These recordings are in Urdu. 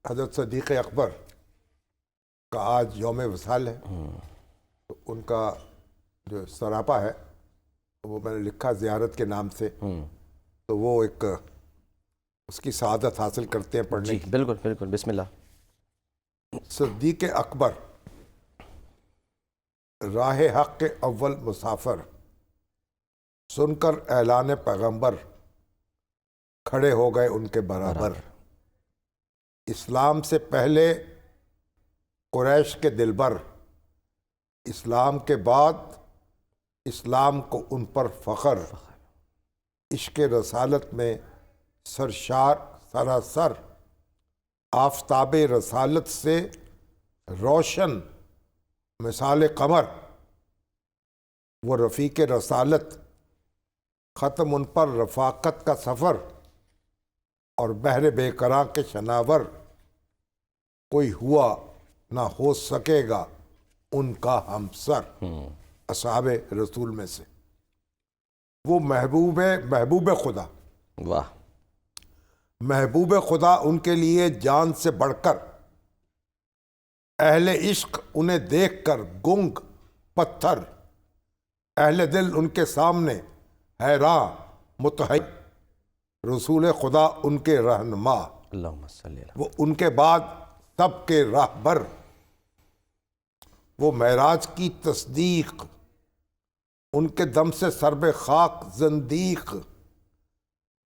حضرت صدیق اکبر کا آج یوم وصال ہے، تو ان کا جو سراپا ہے وہ میں نے لکھا زیارت کے نام سے، تو وہ ایک اس کی سعادت حاصل کرتے ہیں پڑھنے جی کی۔ بالکل بالکل، بسم اللہ۔ صدیق اکبر راہ حق کے اول مسافر، سن کر اعلان پیغمبر کھڑے ہو گئے ان کے برابر۔ اسلام سے پہلے قریش کے دلبر، اسلام کے بعد اسلام کو ان پر فخر، عشق رسالت میں سرشار سراسر، آفتاب رسالت سے روشن مثال قمر، وہ رفیق رسالت، ختم ان پر رفاقت کا سفر، اور بحر بے کراں کے شناور، کوئی ہوا نہ ہو سکے گا ان کا ہمسر۔ اصحاب رسول میں سے وہ محبوب خدا، واہ، محبوب خدا ان کے لیے جان سے بڑھ کر، اہل عشق انہیں دیکھ کر گنگ پتھر، اہل دل ان کے سامنے حیراں متحیر، رسول خدا ان کے رہنما، اللہم صلی اللہ۔ وہ ان کے بعد سب کے راہبر، وہ معراج کی تصدیق، ان کے دم سے سرب خاک زندیق،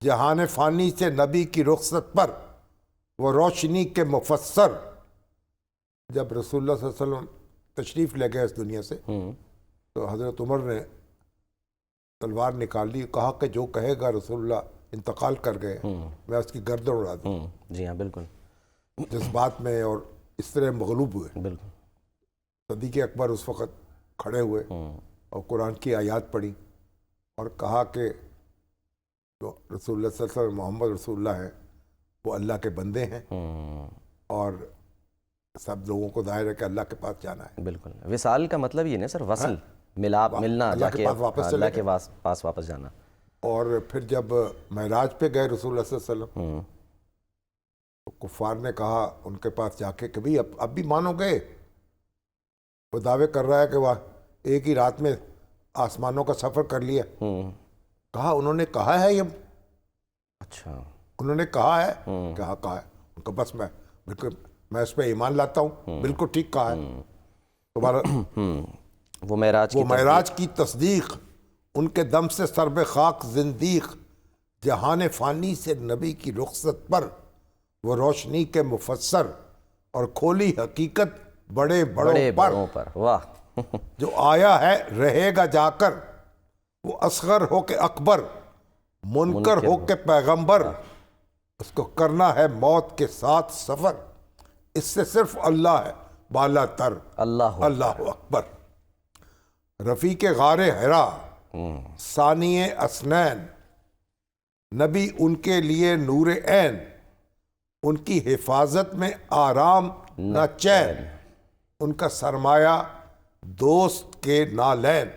جہان فانی سے نبی کی رخصت پر وہ روشنی کے مفسر۔ جب رسول اللہ صلی اللہ علیہ وسلم تشریف لے گئے اس دنیا سے، تو حضرت عمر نے تلوار نکال لی، کہا کہ جو کہے گا رسول اللہ انتقال کر گئے میں اس کی گردن اڑا دوں۔ جی ہاں بالکل جذبات میں اور اس طرح مغلوب ہوئے۔ بالکل۔ صدیق اکبر اس وقت کھڑے ہوئے اور قرآن کی آیات پڑھی اور کہا کہ جو رسول اللہ صلی اللہ علیہ وسلم محمد رسول اللہ ہیں وہ اللہ کے بندے ہیں، اور سب لوگوں کو ظاہر ہے کہ اللہ کے پاس جانا ہے۔ بالکل، وصال کا مطلب یہ نہیں سر، وصل، ملاپ، ملنا، اللہ کے پاس واپس چلے اللہ کے گئے۔ پاس واپس جانا۔ اور پھر جب معراج پہ گئے رسول اللہ صلی اللہ علیہ وسلم، تو کفار نے کہا ان کے پاس جا کے کہ بھئی اب بھی مانو گے؟ وہ دعوے کر رہا ہے کہ وہ ایک ہی رات میں آسمانوں کا سفر کر لیا۔ کہا انہوں نے کہا ہے، یہ اچھا، انہوں نے کہا ہے کہ ہاں کہا ہے۔ ان کا بس میں بالکل میں اس پہ ایمان لاتا ہوں، بالکل ٹھیک کہا ہے۔ تمہارا وہ معراج کی تصدیق، ان کے دم سے سرب خاک زندیق، جہان فانی سے نبی کی رخصت پر وہ روشنی کے مفسر، اور کھولی حقیقت بڑے بڑوں پر، واہ جو آیا ہے رہے گا جا کر، وہ اصغر ہو کے اکبر، منکر ہو کے پیغمبر، اس کو کرنا ہے موت کے ساتھ سفر، اس سے صرف اللہ ہے بالا تر، اللہ اکبر۔ رفیق غار حرا، ثانی اسنین، نبی ان کے لیے نور عین، ان کی حفاظت میں آرام نہ چین، ان کا سرمایہ دوست کے نالین،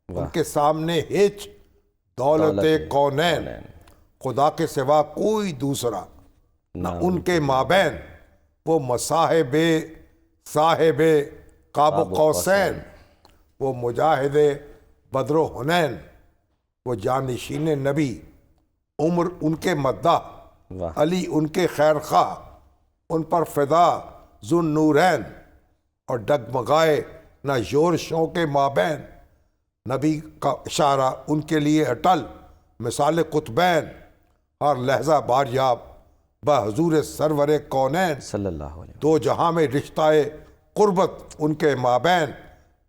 ان کے سامنے ہچ دولت کونین، خدا کے سوا کوئی دوسرا نہ ان کے مابین، وہ صاحب قاب قوسین، وہ مجاہد بدر و حنین، وہ جانشین نبی، عمر ان کے مداح، علی ان کے خیر خواہ، ان پر فدا ذو نورین، اور ڈگمگائے نہ یورشوں کے مابین، نبی کا اشارہ ان کے لیے اٹل مثال قطبین، ہر لحظہ باریاب بحضور سرور کونین، صلی اللہ علیہ دو جہاں میں رشتہ قربت ان کے مابین،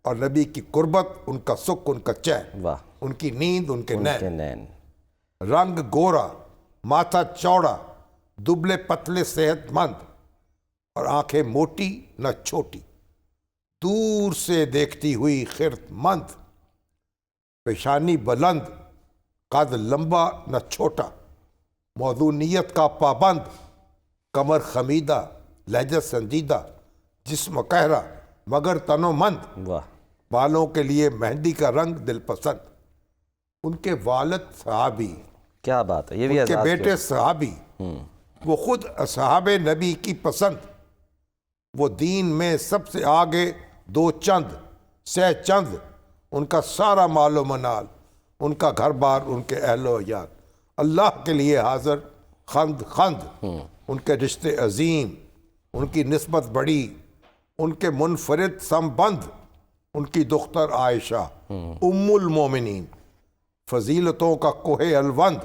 اور نبی کی قربت ان کا سکھ ان کا چین، واہ، ان کی نیند ان کے نین، رنگ گورا، ماتھا چوڑا، دبلے پتلے صحت مند، اور آنکھیں موٹی نہ چھوٹی، دور سے دیکھتی ہوئی خرد مند، پیشانی بلند، قد لمبا نہ چھوٹا، موضوعیت کا پابند، کمر خمیدہ، لہجہ سنجیدہ، جسم قہرہ مگر تن و مند، واہ، بالوں کے لیے مہندی کا رنگ دل پسند۔ ان کے والد صحابی، کیا بات ہے، یہ بھی ان کے اعزاز بیٹے صحابی، وہ خود اصحاب نبی کی پسند، وہ دین میں سب سے آگے، دو چند سہ چند، ان کا سارا مال و منال، ان کا گھر بار، ان کے اہل و عیال، اللہ کے لیے حاضر، خند خند، ان کے رشتے عظیم، ان کی نسبت بڑی، ان کے منفرد سمبند، ان کی دختر عائشہ ام المومنین، فضیلتوں کا کوہ الوند،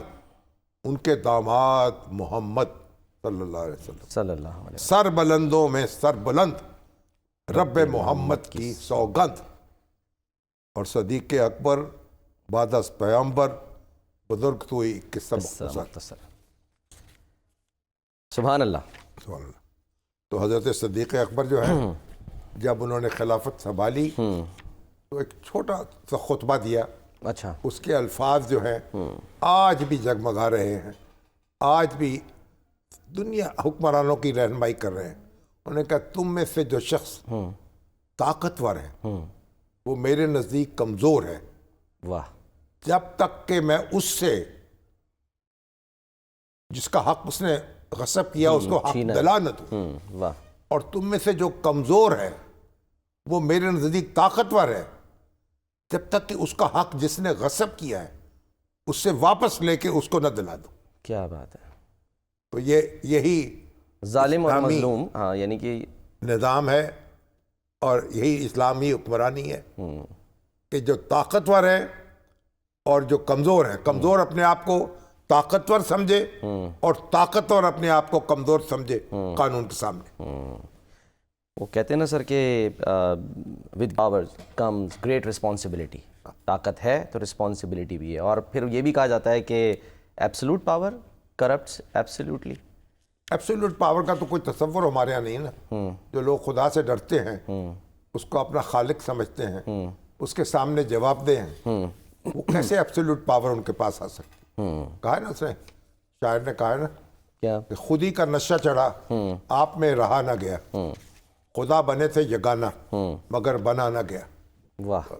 ان کے داماد محمد صلی اللہ علیہ وسلم، صلی اللہ علیہ وسلم. سر بلندوں میں سر بلند، رب محمد کی سوگند، اور صدیق اکبر بعد از پیغمبر، بزرگ تو ہی قصہ مختصر. سبحان اللہ. سبحان اللہ. تو حضرت صدیق اکبر جو ہے جب انہوں نے خلافت سنبھالی تو ایک چھوٹا سا خطبہ دیا. اچھا. اس کے الفاظ جو ہیں آج بھی جگمگا رہے ہیں، آج بھی دنیا حکمرانوں کی رہنمائی کر رہے ہیں. انہوں نے کہا تم میں سے جو شخص طاقتور ہے وہ میرے نزدیک کمزور ہے، واہ. جب تک کہ میں اس سے جس کا حق اس نے غصب کیا اس کو حق دلا نہ دوں، واہ. اور تم میں سے جو کمزور ہے وہ میرے نزدیک طاقتور ہے، جب تک کہ اس کا حق جس نے غصب کیا ہے اس سے واپس لے کے اس کو نہ دلا دو. کیا بات ہے. تو یہی ظالم اور اسلامی مظلوم، ہاں، یعنی کہ نظام ہے اور یہی اسلامی حکمرانی ہے کہ جو طاقتور ہے اور جو کمزور ہے، کمزور اپنے آپ کو طاقتور سمجھے اور طاقتور اپنے آپ کو کمزور سمجھے قانون کے سامنے. وہ کہتے ہیں نا سر کہ with power comes great responsibility. طاقت ہے تو رسپانسبلٹی بھی ہے، اور پھر یہ بھی کہا جاتا ہے کہ absolute power corrupts absolutely. Absolute power کا تو کوئی تصور ہمارے یہاں نہیں نا. جو لوگ خدا سے ڈرتے ہیں، اس کو اپنا خالق سمجھتے ہیں، اس کے سامنے جواب دہ ہیں، وہ کیسے ایبسولوٹ پاور ان کے پاس آ سکتی. کہا ہے نا اس نے، شاعر نے کہا ہے نا کیا؟ کہ خودی کا نشہ چڑھا آپ میں رہا نہ گیا، خدا بنے تھے یگانہ مگر بنا نہ گیا. واہ.